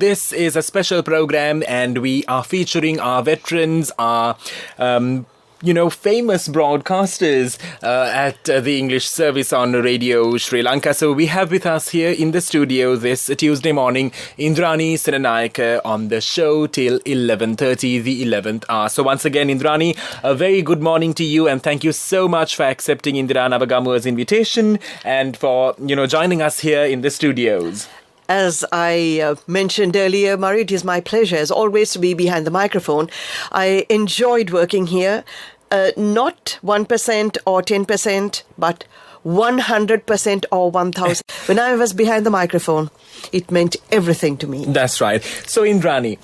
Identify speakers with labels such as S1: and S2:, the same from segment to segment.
S1: This is a special program and we are featuring our veterans, our famous broadcasters at the English service on Radio Sri Lanka. So we have with us here in the studio this Tuesday morning, Indrani Senanayake on the show till 11:30, the 11th hour. So once again, Indrani, a very good morning to you and thank you so much for accepting Indira Navagamuwa's invitation and for, joining us here in the studios.
S2: As I mentioned earlier, Murray, it is my pleasure, as always, to be behind the microphone. I enjoyed working here, not 1% or 10%, but 100% or 1,000. When I was behind the microphone, it meant everything to me.
S1: That's right. So, Indrani,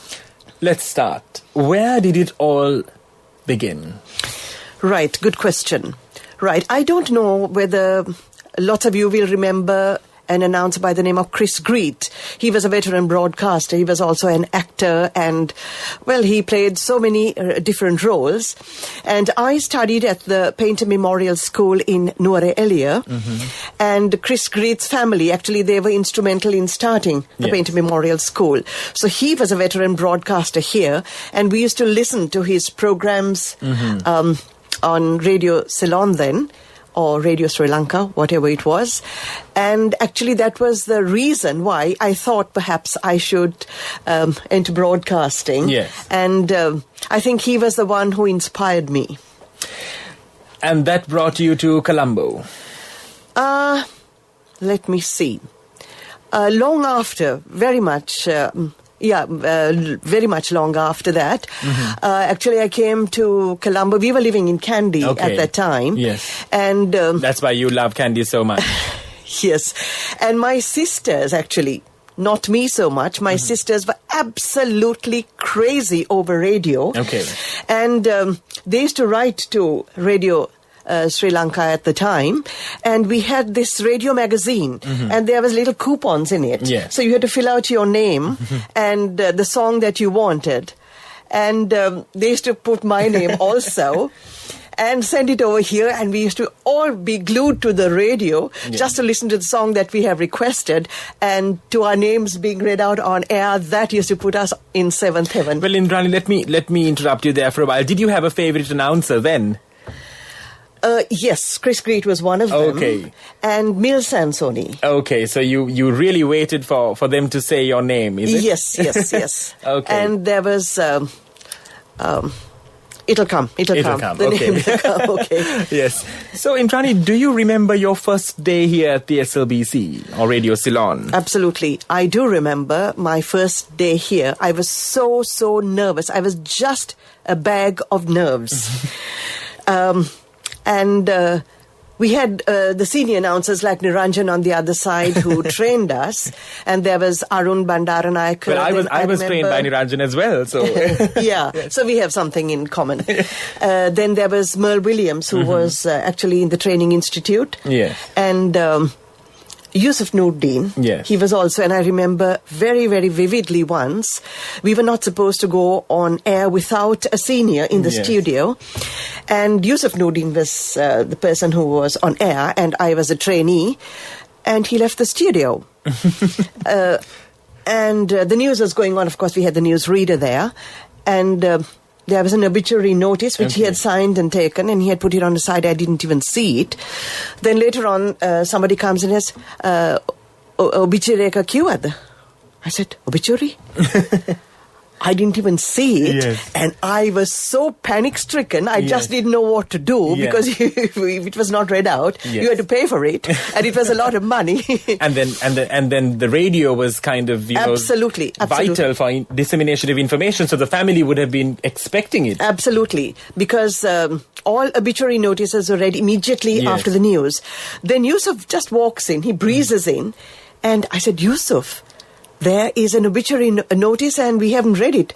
S1: let's start. Where did it all begin?
S2: Right, good question. Right, I don't know whether lots of you will remember an announcer by the name of Chris Greet. He was a veteran broadcaster. He was also an actor and, he played so many different roles. And I studied at the Painter Memorial School in Nuwara Eliya. Mm-hmm. And Chris Greet's family, actually, they were instrumental in starting the Painter Memorial School. So he was a veteran broadcaster here. And we used to listen to his programs on Radio Ceylon then, or Radio Sri Lanka, whatever it was. And actually that was the reason why I thought perhaps I should enter broadcasting.
S1: Yes.
S2: And I think he was the one who inspired me.
S1: And that brought you to Colombo?
S2: Let me see. Long after, very much... very much long after that. Mm-hmm. Actually, I came to Colombo. We were living in Kandy at that time.
S1: Yes.
S2: And
S1: that's why you love Kandy so much.
S2: Yes. And my sisters, actually, not me so much, my sisters were absolutely crazy over radio.
S1: Okay.
S2: And they used to write to Radio Sri Lanka at the time, and we had this radio magazine, and there was little coupons in it.
S1: Yes.
S2: So you had to fill out your name and the song that you wanted, and they used to put my name also and send it over here, and we used to all be glued to the radio just to listen to the song that we have requested, and to our names being read out on air. That used to put us in seventh heaven.
S1: Well, Indrani, let me interrupt you there for a while. Did you have a favorite announcer then?
S2: Yes, Chris Greet was one of them.
S1: Okay.
S2: And Mil Sansoni.
S1: Okay, so you really waited for them to say your name, is it?
S2: Yes.
S1: Okay.
S2: And there was... It'll come. The
S1: okay.
S2: name will come, okay.
S1: Yes. So, Indrani, do you remember your first day here at the SLBC or Radio Ceylon?
S2: Absolutely. I do remember my first day here. I was so nervous. I was just a bag of nerves. And we had the senior announcers like Niranjan on the other side who trained us. And there was Arun Bandaranayake.
S1: Well, I was trained by Niranjan as well. So
S2: Yes. So we have something in common. Then there was Merle Williams, who was actually in the Training Institute.
S1: Yes.
S2: And Yusuf Nuddin.
S1: Yes.
S2: He was also, and I remember very, very vividly once, we were not supposed to go on air without a senior in the studio. And Yusuf Nuddin was the person who was on air, and I was a trainee, and he left the studio. And the news was going on. Of course, we had the news reader there. And there was an obituary notice which he had signed and taken, and he had put it on the side. I didn't even see it. Then later on, somebody comes and says, obituary ka kiwad? I said, obituary? I didn't even see it.
S1: Yes.
S2: And I was so panic-stricken, I just didn't know what to do, because if it was not read out, you had to pay for it, and it was a lot of money.
S1: and then the radio was kind of,
S2: Absolutely.
S1: vital for dissemination of information, so the family would have been expecting it.
S2: Absolutely, because all obituary notices were read immediately after the news. Then Yusuf just walks in, he breezes in, and I said, Yusuf, there is an obituary notice and we haven't read it.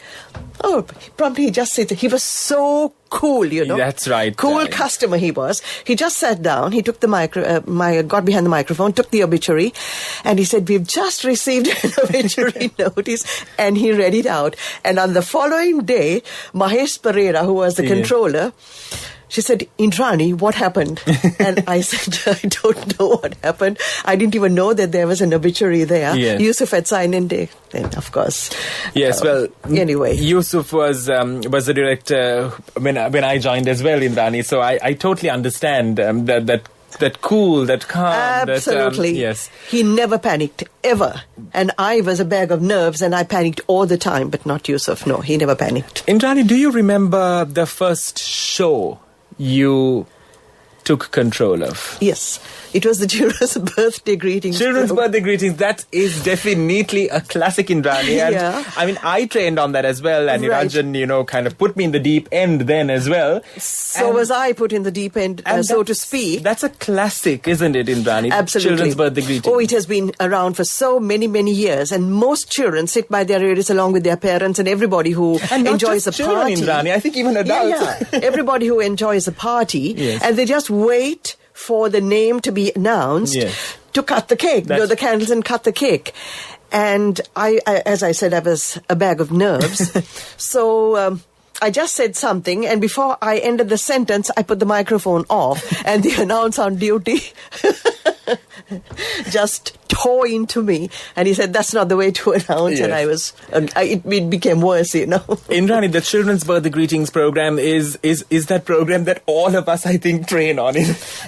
S2: Oh, promptly he just sits. He was so cool,
S1: That's right.
S2: Cool customer he was. He just sat down. He took the got behind the microphone, took the obituary, and he said, we've just received an obituary notice, and he read it out. And on the following day, Mahesh Pereira, who was the controller, she said, Indrani, what happened? And I said, I don't know what happened. I didn't even know that there was an obituary there.
S1: Yes.
S2: Yusuf had signed in there. Then, of course.
S1: Yes,
S2: anyway.
S1: Yusuf was the director when I joined as well, Indrani. So I totally understand that cool, that calm.
S2: Absolutely.
S1: Yes.
S2: He never panicked, ever. And I was a bag of nerves and I panicked all the time, but not Yusuf. No, he never panicked.
S1: Indrani, do you remember the first show you took control of?
S2: Yes. It was the children's birthday greetings.
S1: Children's birthday greetings. That is definitely a classic, Indrani. And
S2: Yeah.
S1: I mean, I trained on that as well. And
S2: Right.
S1: Niranjan, kind of put me in the deep end then as well.
S2: So
S1: And-
S2: was I put in the deep end,
S1: and
S2: so to
S1: that's-
S2: speak.
S1: That's a classic, isn't it, Indrani?
S2: Absolutely.
S1: Children's birthday greetings.
S2: Oh, it has been around for so many, many years. And most children sit by their radios along with their parents and everybody who
S1: And not
S2: enjoys
S1: just
S2: the
S1: children,
S2: party.
S1: Indrani. I think even adults.
S2: Yeah. Everybody who enjoys the party.
S1: Yes.
S2: And they just wait for the name to be announced
S1: Yes.
S2: to cut the cake, blow
S1: That's-
S2: the candles and cut the cake. And I, as I said, I was a bag of nerves. So I just said something, and before I ended the sentence, I put the microphone off, and the announcer on duty just tore into me, and he said, "That's not the way to announce."
S1: Yes.
S2: And I was, it became worse,
S1: Indrani, the Children's Birthday Greetings program is that program that all of us, I think, train on.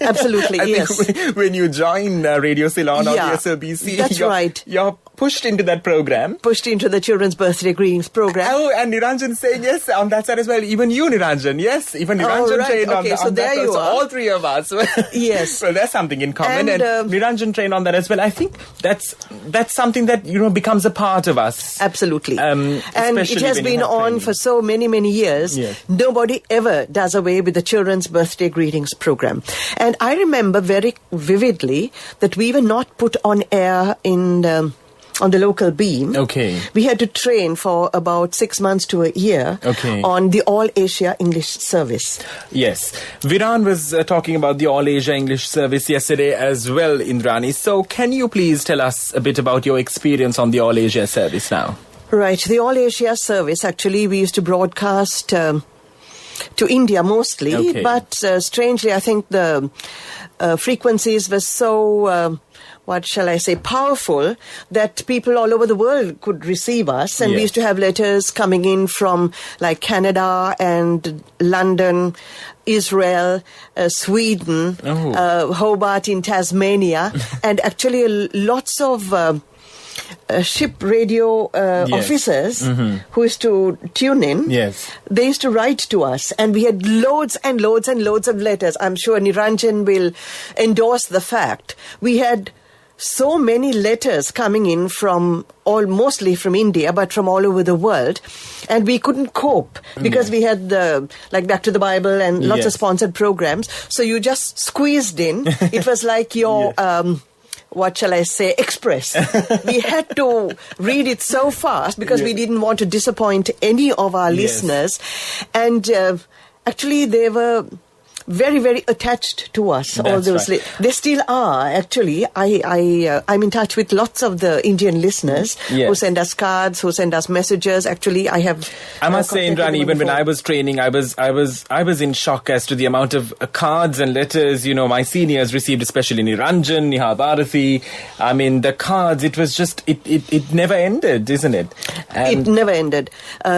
S2: Absolutely,
S1: I
S2: yes.
S1: think when you join Radio Ceylon or
S2: Yeah,
S1: the SLBC,
S2: that's right.
S1: You're pushed into that program.
S2: Pushed into the children's birthday greetings program.
S1: Oh, and Niranjan saying yes on that side as well. Even you, Niranjan, yes. Even Niranjan
S2: right.
S1: trained
S2: Okay,
S1: on,
S2: so
S1: on
S2: there
S1: that.
S2: you
S1: So
S2: are.
S1: all three of us.
S2: Yes.
S1: Well, there's something in common.
S2: And,
S1: And Niranjan trained on that as well. I think that's something that, becomes a part of us.
S2: Absolutely. And it
S1: especially
S2: has
S1: when you
S2: been
S1: have
S2: on
S1: training.
S2: for so many, many years.
S1: Yes.
S2: Nobody ever does away with the children's birthday greetings program. And I remember very vividly that we were not put on air on the local beam.
S1: Okay.
S2: We had to train for about 6 months to a year
S1: Okay.
S2: on the All Asia English service.
S1: Yes. Viran was talking about the All Asia English service yesterday as well, Indrani. So can you please tell us a bit about your experience on the All Asia service now?
S2: Right. The All Asia service, actually, we used to broadcast to India mostly,
S1: Okay.
S2: but strangely, I think the frequencies were so, what shall I say, powerful that people all over the world could receive us. And we
S1: Yes.
S2: used to have letters coming in from like Canada and London, Israel, Sweden, Hobart in Tasmania, and actually lots of ship radio
S1: Yes.
S2: officers who used to tune in.
S1: Yes.
S2: They used to write to us, and we had loads and loads and loads of letters. I'm sure Niranjan will endorse the fact. We had so many letters coming in from mostly from India, but from all over the world. And we couldn't cope because we had like Back to the Bible and lots
S1: Yes.
S2: of sponsored programs. So you just squeezed in. It was like your... what shall I say, express. We had to read it so fast because we didn't want to disappoint any of our listeners. And actually, they were very, very attached to us. All
S1: That's
S2: those
S1: right.
S2: they still are. Actually, I'm in touch with lots of the Indian listeners
S1: Yes.
S2: who send us cards, who send us messages. Actually, I have.
S1: I must say,
S2: contacted
S1: Indrani,
S2: them
S1: even when
S2: before.
S1: I was training, I was in shock as to the amount of cards and letters, my seniors received, especially Niranjan, Nihal Bharati. I mean, the cards, it was just, it never ended, isn't it?
S2: It never ended.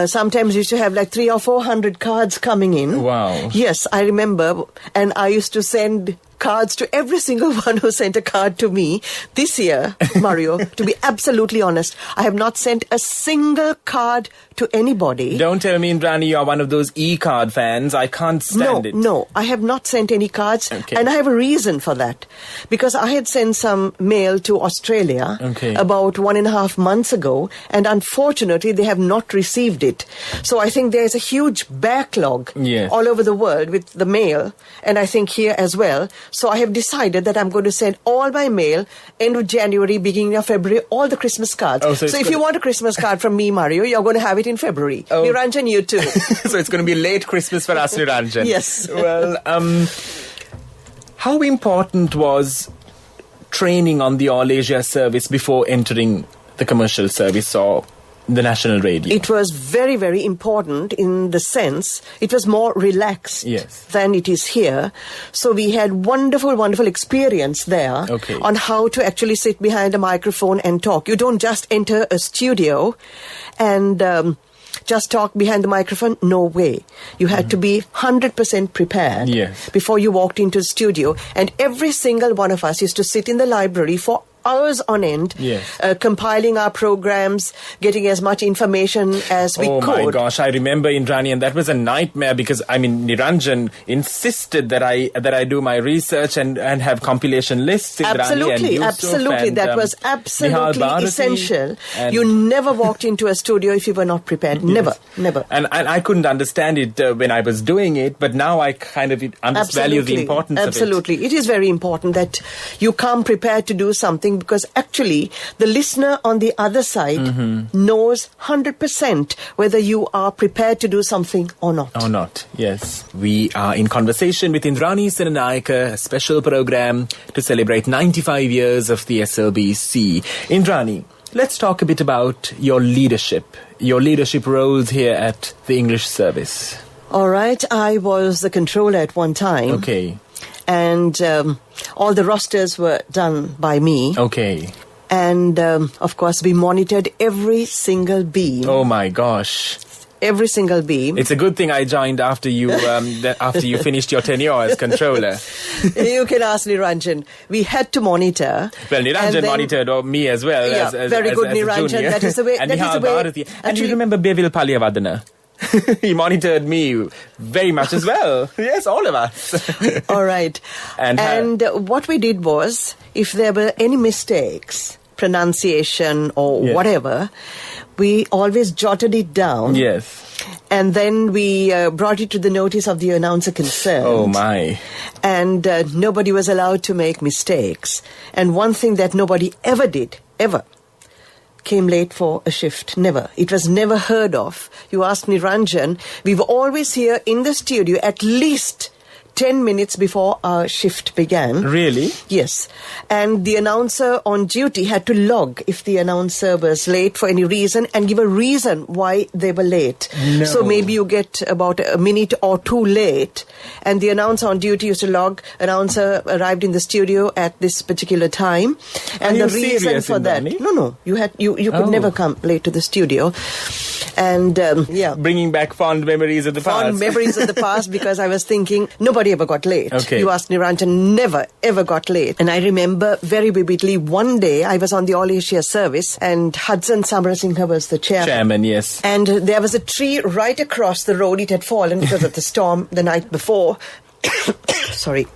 S2: Sometimes we used to have like 300 or 400 cards coming in.
S1: Wow.
S2: Yes, I remember. And I used to send cards to every single one who sent a card to me. This year, Mario, to be absolutely honest, I have not sent a single card to anybody.
S1: Don't tell me, Indrani, you're one of those e-card fans. I can't stand it.
S2: No, I have not sent any cards.
S1: Okay.
S2: And I have a reason for that. Because I had sent some mail to Australia about 1.5 months ago, and unfortunately they have not received it. So I think there's a huge backlog all over the world with the mail, and I think here as well. So I have decided that I'm going to send all my mail end of January, beginning of February, all the Christmas cards.
S1: Oh, so
S2: if you want a Christmas card from me, Mario, you're going to have it in February.
S1: Oh.
S2: Niranjan, you too.
S1: So it's going to be late Christmas for us, Niranjan.
S2: Yes.
S1: Well, how important was training on the All Asia service before entering the commercial service, or the national radio.
S2: It was very, very important in the sense it was more relaxed than it is here. So we had wonderful, wonderful experience there on how to actually sit behind a microphone and talk. You don't just enter a studio and just talk behind the microphone. No way. You had to be 100% prepared before you walked into the studio. And every single one of us used to sit in the library for hours on end, compiling our programs, getting as much information as we could.
S1: Oh my gosh, I remember, Indrani, and that was a nightmare because, I mean, Niranjan insisted that I do my research and have compilation lists, Indrani,
S2: Absolutely. That was absolutely essential. You never walked into a studio if you were not prepared. Never.
S1: And I couldn't understand it when I was doing it, but now I kind of value the importance of it.
S2: Absolutely. It is very important that you come prepared to do something, because actually the listener on the other side knows 100% whether you are prepared to do something or not.
S1: Yes. We are in conversation with Indrani Senanayake, a special program to celebrate 95 years of the SLBC. Indrani, let's talk a bit about your leadership roles here at the English service.
S2: All right. I was the controller at one time.
S1: Okay.
S2: And all the rosters were done by me.
S1: Okay.
S2: And, of course, we monitored every single beam.
S1: Oh, my gosh.
S2: Every single beam.
S1: It's a good thing I joined after you finished your tenure as controller.
S2: You can ask Niranjan. We had to monitor.
S1: Well, Niranjan monitored me as well.
S2: Yeah, very good, Niranjan. That is the way.
S1: And you remember Bevil Palyavadana? He monitored me very much as well. Yes, all of us.
S2: All right. And what we did was, if there were any mistakes, pronunciation or whatever, we always jotted it down.
S1: Yes.
S2: And then we brought it to the notice of the announcer concerned.
S1: Oh, my.
S2: And nobody was allowed to make mistakes. And one thing that nobody ever did, came late for a shift. Never. It was never heard of. You asked Niranjan, we were always here in the studio at least 10 minutes before our shift began.
S1: Really?
S2: Yes. And the announcer on duty had to log if the announcer was late for any reason and give a reason why they were late.
S1: No.
S2: So maybe you get about a minute or two late, and the announcer on duty used to log, announcer arrived in the studio at this particular time. And
S1: the
S2: reason for that... No. You could never come late to the studio. And,
S1: bringing back fond memories of the past.
S2: Fond memories of the past, because I was thinking, nobody ever got late.
S1: Okay.
S2: You asked Niranjan, never, ever got late. And I remember very vividly, one day I was on the All Asia service and Hudson Samarasinha was the chairman.
S1: Yes.
S2: And there was a tree right across the road. It had fallen because of the storm the night before. Sorry.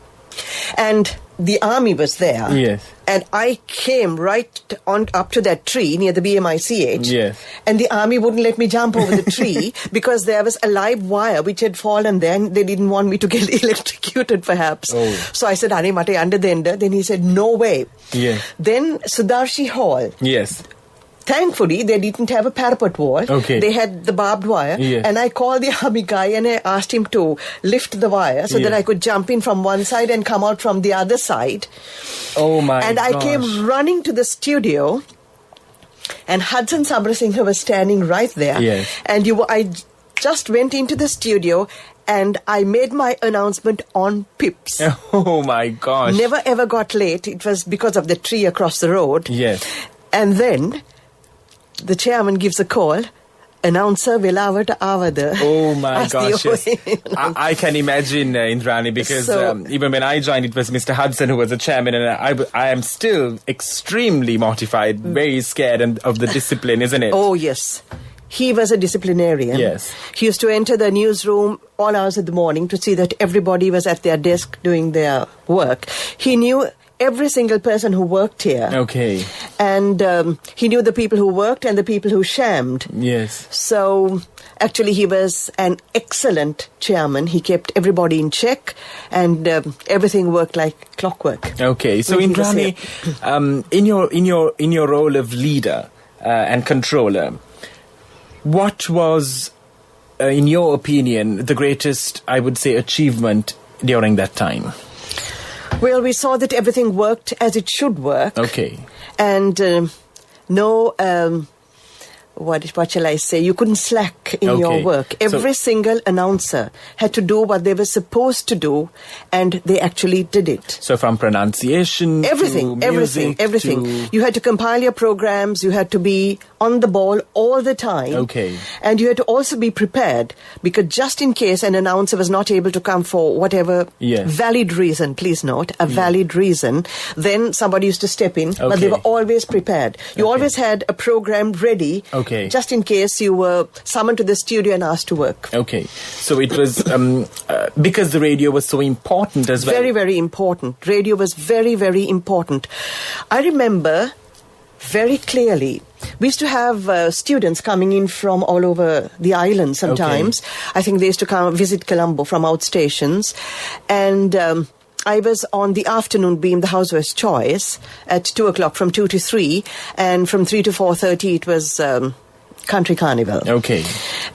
S2: And the army was there.
S1: Yes.
S2: And I came right on up to that tree near the BMICH.
S1: Yes.
S2: And the army wouldn't let me jump over the tree because there was a live wire which had fallen there and they didn't want me to get electrocuted perhaps.
S1: Oh.
S2: So I said, Ane mate under the ender. Then he said, no way.
S1: Yes.
S2: Then Sudarshi Hall.
S1: Yes.
S2: Thankfully, they didn't have a parapet wall.
S1: Okay.
S2: They had the barbed wire.
S1: Yes.
S2: And I called the army guy and I asked him to lift the wire so that I could jump in from one side and come out from the other side.
S1: Oh, my
S2: And
S1: gosh.
S2: I came running to the studio and Hudson Samarasinha was standing right there.
S1: Yes.
S2: And I just went into the studio and I made my announcement on pips.
S1: Oh, my gosh.
S2: Never ever got late. It was because of the tree across the road.
S1: Yes.
S2: And then the chairman gives a call. Announcer Velavata Avada.
S1: Oh my gosh, yes. I can imagine, Indrani, because even when I joined, it was Mr. Hudson who was the chairman, and I am still extremely mortified, very scared of the discipline, isn't it?
S2: Oh, yes. He was a disciplinarian.
S1: Yes.
S2: He used to enter the newsroom all hours of the morning to see that everybody was at their desk doing their work. He knew every single person who worked here.
S1: Okay.
S2: And he knew the people who worked and the people who shammed.
S1: Yes.
S2: So actually he was an excellent chairman. He kept everybody in check and everything worked like clockwork.
S1: Okay. So Indrani, in your role of leader and controller, what was, in your opinion, the greatest, I would say, achievement during that time?
S2: Well, we saw that everything worked as it should work.
S1: Okay.
S2: And no what shall I say? You couldn't slack in your
S1: Okay.
S2: work. Every single announcer had to do what they were supposed to do, and they actually did it.
S1: So from pronunciation
S2: Everything,
S1: to music
S2: everything.
S1: to...
S2: You had to compile your programs. You had to be on the ball all the time.
S1: Okay.
S2: And you had to also be prepared, because just in case an announcer was not able to come for whatever
S1: Yes.
S2: valid reason, please note, a valid reason, then somebody used to step in, but they
S1: Okay.
S2: were always prepared. You always had a program ready,
S1: Okay.
S2: just in case you were summoned to the studio and asked to work.
S1: Okay. So it was because the radio was so important as well.
S2: Very, very important. Radio was very, very important. I remember very clearly, we used to have students coming in from all over the island sometimes. I think they used to come visit Colombo from outstations. And I was on the afternoon beam, the Housewife's Choice, at 2 o'clock, from 2 to 3. And from 3 to 4:30, it was Country Carnival.
S1: Okay.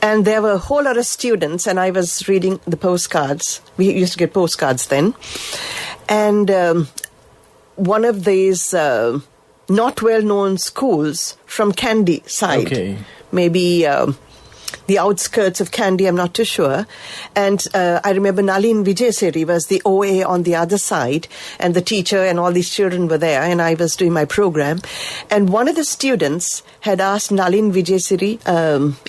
S2: And there were a whole lot of students, and I was reading the postcards. We used to get postcards then. And one of these not well-known schools from Kandy side,
S1: Okay.
S2: maybe the outskirts of Kandy, I'm not too sure. And I remember Nalin Vijayasiri was the OA on the other side, and the teacher and all these children were there, and I was doing my program. And one of the students had asked Nalin Vijayasiri,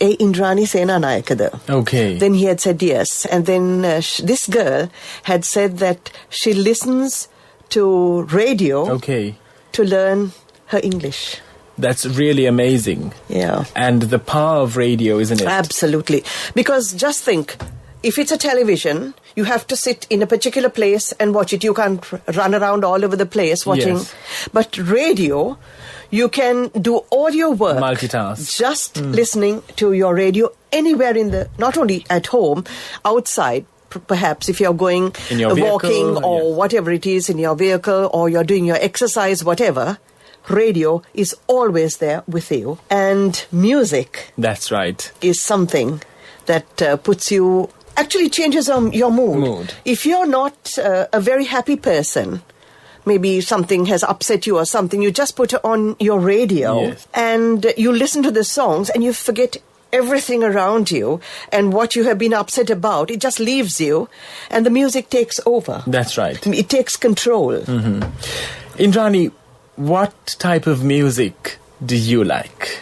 S2: Ms.Indrani Senanayake.
S1: Okay.
S2: Then he had said yes. And then this girl had said that she listens to radio
S1: Okay.
S2: to learn her English.
S1: That's really amazing.
S2: Yeah.
S1: And the power of radio, isn't it?
S2: Absolutely. Because just think, if it's a television, you have to sit in a particular place and watch it. You can't run around all over the place watching.
S1: Yes.
S2: But radio, you can do all your work.
S1: Multitask.
S2: Just listening to your radio anywhere not only at home, outside. Perhaps if you're going
S1: In your
S2: walking
S1: vehicle,
S2: or
S1: yes.
S2: whatever it is in your vehicle, or you're doing your exercise, whatever, radio is always there with you. And music
S1: That's right.
S2: is something that puts you, actually changes your mood. If you're not a very happy person, maybe something has upset you or something, you just put on your radio
S1: Yes.
S2: and you listen to the songs and you forget everything around you and what you have been upset about. It just leaves you and the music takes over.
S1: That's right.
S2: It takes control.
S1: Indrani, what type of music do you like?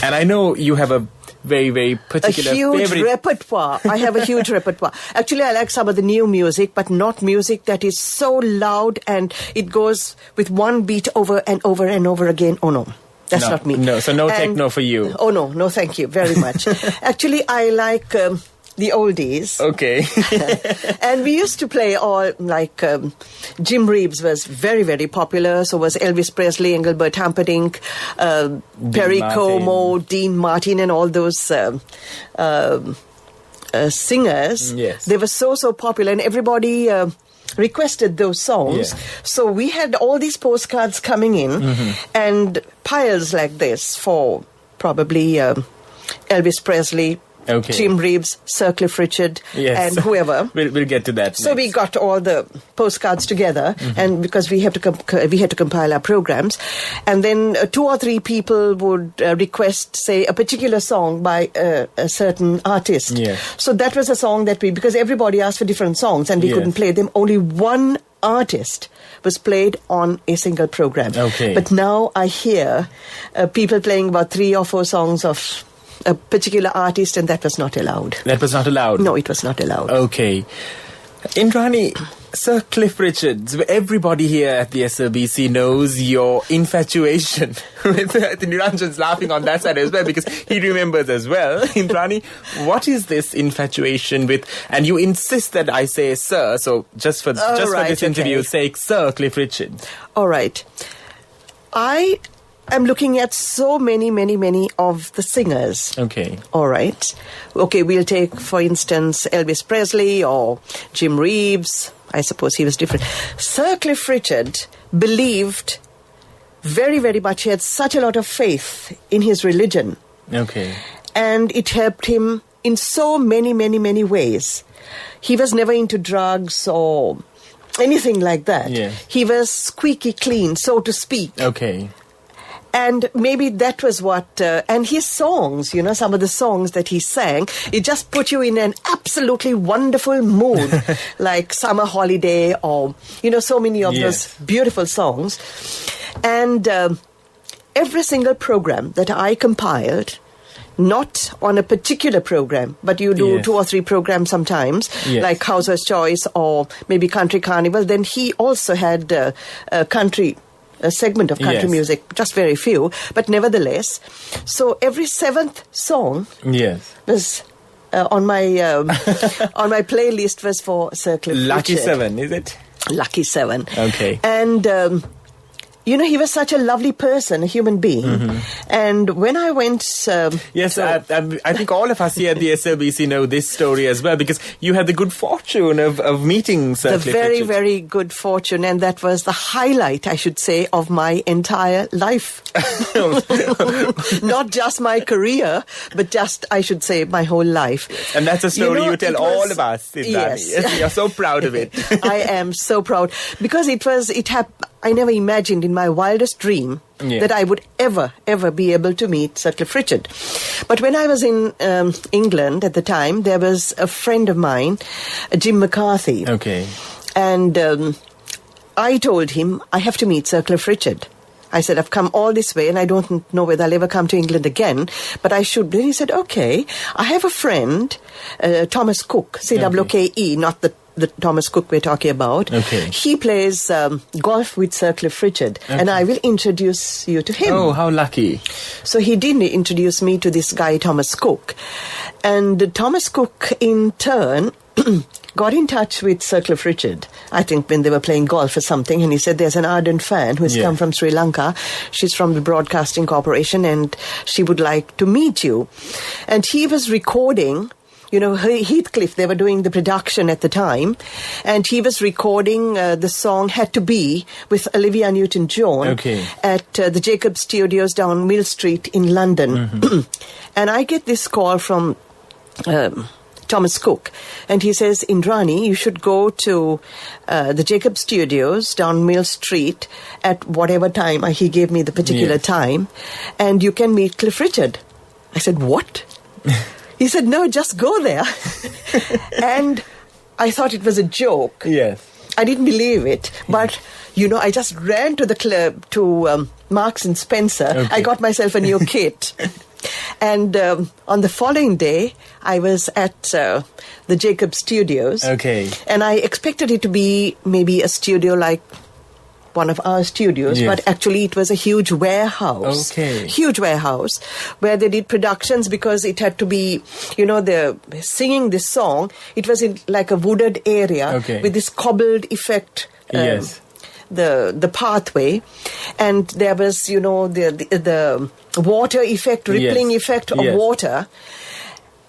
S1: And I know you have a very, very
S2: A
S1: particular
S2: huge
S1: favorite.
S2: repertoire. I have a huge repertoire. Actually, I like some of the new music, but not music that is so loud and it goes with one beat over and over and over again. Oh, no. That's
S1: No,
S2: not me.
S1: no, so no
S2: And-
S1: techno for you.
S2: Oh, no, thank you very much. Actually, I like the oldies.
S1: Okay.
S2: And we used to play all, like, Jim Reeves was very, very popular. So was Elvis Presley, Engelbert Humperdinck, Perry
S1: Martin.
S2: Como, Dean Martin, and all those singers.
S1: Yes.
S2: They were so popular, and everybody requested those songs.
S1: Yeah.
S2: So we had all these postcards coming in, and piles like this for probably Elvis Presley,
S1: Okay.
S2: Jim Reeves, Sir Cliff Richard,
S1: Yes.
S2: and whoever.
S1: We'll get to that.
S2: So we
S1: next.
S2: got all the postcards together, and because we had to compile our programs, and then 2 or 3 people would request, say, a particular song by a certain artist.
S1: Yeah.
S2: So that was a song that because everybody asked for different songs, and we
S1: Yes.
S2: couldn't play them. Only one artist was played on a single program.
S1: Okay.
S2: But now I hear people playing about 3 or 4 songs of a particular artist, and that was not allowed.
S1: That was not allowed?
S2: No, it was not allowed.
S1: Okay. Indrani, Sir Cliff Richards, everybody here at the SLBC knows your infatuation with Niranjan's laughing on that side as well because he remembers as well. Indrani, what is this infatuation with? And you insist that I say Sir, so just for this interview's sake, Sir Cliff Richards.
S2: All right. I am looking at so many of the singers.
S1: Okay.
S2: All right. Okay, we'll take, for instance, Elvis Presley or Jim Reeves. I suppose he was different. Sir Cliff Richard believed very, very much. He had such a lot of faith in his religion.
S1: Okay.
S2: And it helped him in so many ways. He was never into drugs or anything like that.
S1: Yeah.
S2: He was squeaky clean, so to speak.
S1: Okay.
S2: And maybe that was what, and his songs, some of the songs that he sang, it just put you in an absolutely wonderful mood, like Summer Holiday or, so many of those beautiful songs. And every single program that I compiled, not on a particular program, but you do 2 or 3 programs sometimes, like Housewives' Choice or maybe Country Carnival. Then he also had a segment of country music, just very few, but nevertheless. So every 7th song was on my on my playlist was for Sir Cliff Richard.
S1: Lucky 7, is it?
S2: Lucky 7.
S1: Okay.
S2: And he was such a lovely person, a human being. And when I went...
S1: yes, I think all of us here at the SLBC know this story as well, because you had the good fortune of meeting Sir Cliff
S2: very,
S1: Richard.
S2: very good fortune, and that was the highlight, I should say, of my entire life. Not just my career, but just, I should say, my whole life.
S1: And that's a story you tell all of us, Indrani.
S2: Yes.
S1: You're so proud of it.
S2: I am so proud, because I never imagined in my wildest dream that I would ever be able to meet Sir Cliff Richard. But when I was in England at the time, there was a friend of mine, Jim McCarthy.
S1: Okay.
S2: And I told him, I have to meet Sir Cliff Richard. I said, I've come all this way and I don't know whether I'll ever come to England again, but I should. And he said, okay, I have a friend, Thomas Cook, CWKE, not the Thomas Cook we're talking about.
S1: Okay.
S2: He plays golf with Sir Cliff Richard, and I will introduce you to him.
S1: Oh, how lucky.
S2: So he did introduce me to this guy, Thomas Cook. And Thomas Cook, in turn, got in touch with Sir Cliff Richard, I think when they were playing golf or something, and he said, there's an ardent fan who has come from Sri Lanka. She's from the Broadcasting Corporation, and she would like to meet you. And he was recording... Heathcliff, they were doing the production at the time, and he was recording the song Had to Be with Olivia Newton-John at the Jacob Studios down Mill Street in London. And I get this call from Thomas Cook, and he says, Indrani, you should go to the Jacob Studios down Mill Street at whatever time. He gave me the particular time, and you can meet Cliff Richard. I said, what? He said, no, just go there. And I thought it was a joke.
S1: Yes.
S2: I didn't believe it. But, I just ran to the club, to Marks and Spencer.
S1: Okay.
S2: I got myself a new kit. And on the following day, I was at the Jacob Studios.
S1: Okay.
S2: And I expected it to be maybe a studio like one of our studios, but actually it was a huge warehouse.
S1: Okay.
S2: Huge warehouse where they did productions, because it had to be, they're singing this song. It was in like a wooded area with this cobbled effect. The pathway, and there was, the water effect, rippling effect of water.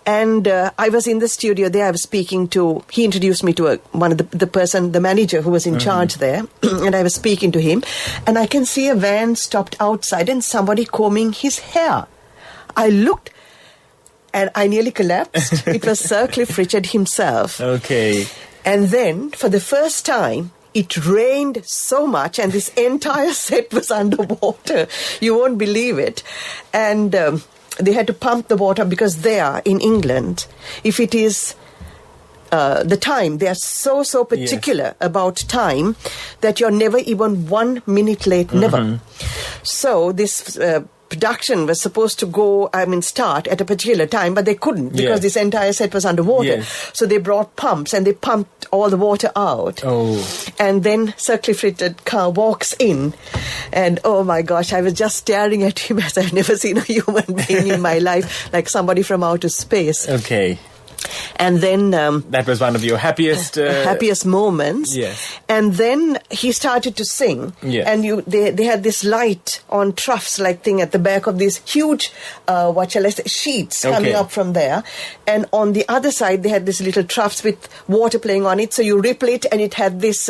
S2: And I was in the studio there. I was speaking to... He introduced me to one of the manager who was in charge there. And I was speaking to him. And I can see a van stopped outside and somebody combing his hair. I looked and I nearly collapsed. It was Sir Cliff Richard himself.
S1: Okay.
S2: And then, for the first time, it rained so much and this entire set was underwater. You won't believe it. And... they had to pump the water, because there in England, if it is the time, they are so particular about time that you're never even 1 minute late, never. So this production was supposed to start at a particular time, but they couldn't, because this entire set was underwater. So they brought pumps and they pumped all the water out. And then Sir Cliff Richard car walks in, and oh my gosh, I was just staring at him as I've never seen a human being in my life, like somebody from outer space.
S1: Okay.
S2: And then...
S1: that was one of your happiest...
S2: happiest moments.
S1: Yes.
S2: And then he started to sing.
S1: Yes.
S2: And they had this light on troughs-like thing at the back of these huge, sheets coming up from there. And on the other side, they had this little troughs with water playing on it. So you ripple it, and it had this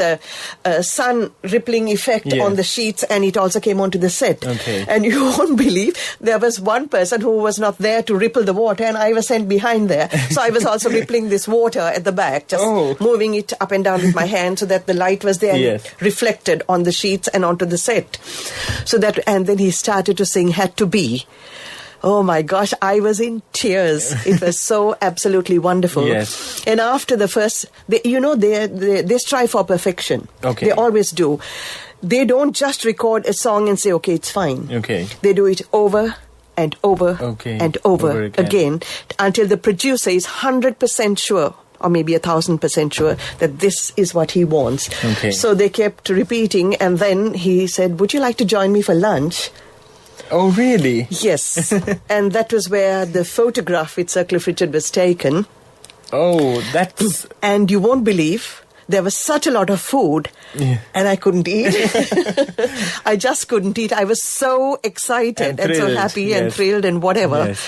S2: sun rippling effect on the sheets, and it also came onto the set.
S1: Okay.
S2: And you won't believe, there was one person who was not there to ripple the water, and I was sent behind there. So I was was also rippling this water at the back, just moving it up and down with my hand so that the light was there and reflected on the sheets and onto the set. And then he started to sing Had to Be. Oh my gosh, I was in tears. It was so absolutely wonderful.
S1: Yes.
S2: And after the first, they strive for perfection.
S1: Okay.
S2: They always do. They don't just record a song and say, okay, it's fine.
S1: Okay.
S2: They do it over and over and over again until the producer is 100% sure, or maybe 1,000% sure, that this is what he wants.
S1: Okay.
S2: So they kept repeating, and then he said, would you like to join me for lunch?
S1: Oh, really?
S2: Yes. And that was where the photograph with Sir Cliff Richard was taken.
S1: Oh, that's...
S2: And you won't believe, there was such a lot of food, and I couldn't eat. I just couldn't eat. I was so excited and so happy and thrilled and whatever.
S1: Yes.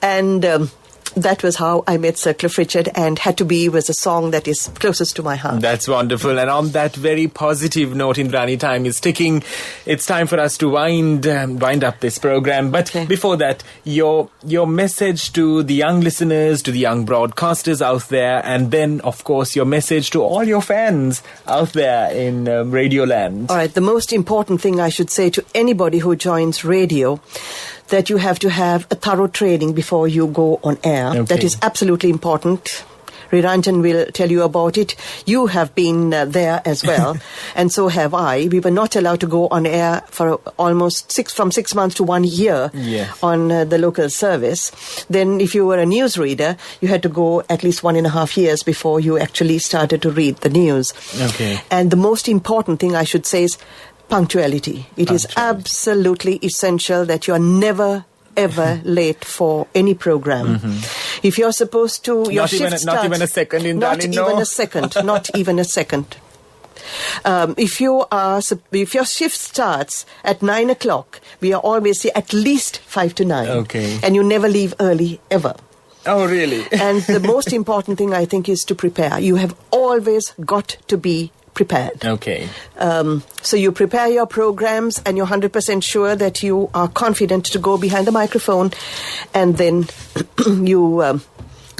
S2: And that was how I met Sir Cliff Richard, and Had to Be was a song that is closest to my heart.
S1: That's wonderful. And on that very positive note, Indrani, time is ticking. It's time for us to wind up this program. But before that, your message to the young listeners, to the young broadcasters out there, and then, of course, your message to all your fans out there in Radioland.
S2: All right, the most important thing I should say to anybody who joins radio, that you have to have a thorough training before you go on air.
S1: Okay.
S2: That is absolutely important. Riranjan will tell you about it. You have been there as well, and so have I. We were not allowed to go on air for almost 6 months to 1 year on the local service. Then if you were a newsreader, you had to go at least 1.5 years before you actually started to read the news.
S1: Okay.
S2: And the most important thing I should say is punctuality. It is absolutely essential that you are never ever late for any program. If you're supposed to, your shift starts...
S1: Not even a second, Indrani,
S2: not even a second. If your shift starts at 9 o'clock, we are always here at least 5 to 9.
S1: Okay.
S2: And you never leave early, ever.
S1: Oh, really?
S2: And the most important thing, I think, is to prepare. You have always got to be prepared.
S1: Okay.
S2: So you prepare your programs and you're 100% sure that you are confident to go behind the microphone, and then you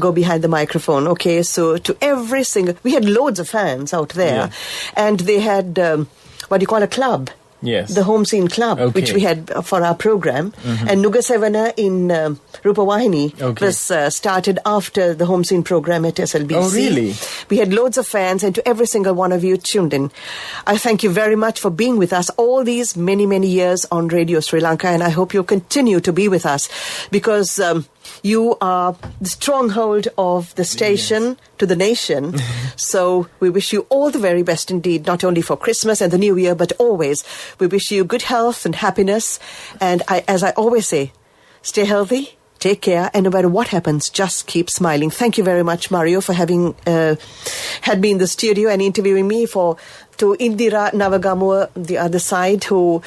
S2: go behind the microphone. Okay, so to every single... We had loads of fans out there, and they had what do you call a club?
S1: Yes.
S2: The Home Scene Club, which we had for our program. And Nuga Sevana in Rupavahini was started after the Home Scene program at SLBC.
S1: Oh, really?
S2: We had loads of fans, and to every single one of you tuned in, I thank you very much for being with us all these many, many years on Radio Sri Lanka, and I hope you'll continue to be with us, because you are the stronghold of the station to the nation. So we wish you all the very best indeed, not only for Christmas and the New Year, but always. We wish you good health and happiness. And as I always say, stay healthy, take care, and no matter what happens, just keep smiling. Thank you very much, Mario, for having had me in the studio and interviewing me, to Indira Navagamua, the other side, who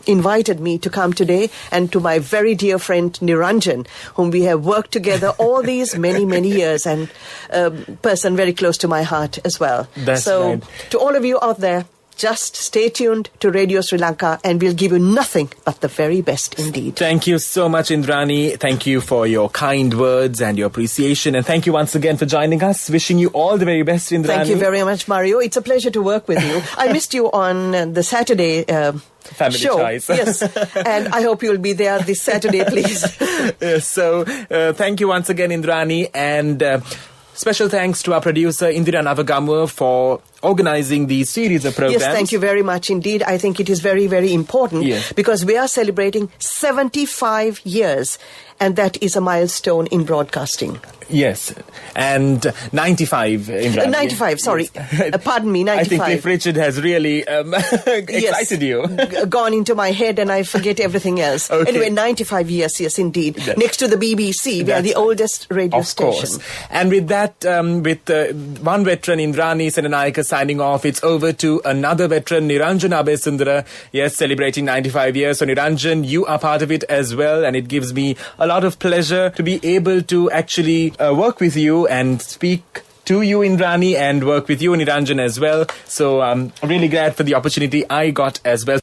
S2: invited me to come today, and to my very dear friend Niranjan, whom we have worked together all these many, many years, and a person very close to my heart as well. So to all of you out there, just stay tuned to Radio Sri Lanka, and we'll give you nothing but the very best indeed.
S1: Thank you so much, Indrani. Thank you for your kind words and your appreciation. And thank you once again for joining us. Wishing you all the very best, Indrani.
S2: Thank you very much, Mario. It's a pleasure to work with you. I missed you on the Saturday
S1: Family
S2: show.
S1: Choice.
S2: Yes. And I hope you'll be there this Saturday, please.
S1: So, thank you once again, Indrani. And special thanks to our producer, Indira Navagamur, for organizing these series of programs.
S2: Yes, thank you very much indeed. I think it is very, very important because we are celebrating 75 years, and that is a milestone in broadcasting.
S1: Yes, and 95.
S2: 95, sorry. Pardon me, 95.
S1: I think Cliff Richard has really excited you.
S2: Gone into my head, and I forget everything else.
S1: Okay.
S2: Anyway, 95 years, yes, indeed. Next to the BBC, we are the oldest radio station.
S1: Of course. And with that, with one veteran, Indrani Senanayake, signing off, it's over to another veteran, Niranjan Abesundara. Yes, celebrating 95 years. So Niranjan, you are part of it as well, and it gives me a lot of pleasure to be able to actually work with you and speak to you, Indrani, and work with you, Niranjan, as well. So I'm really glad for the opportunity I got as well.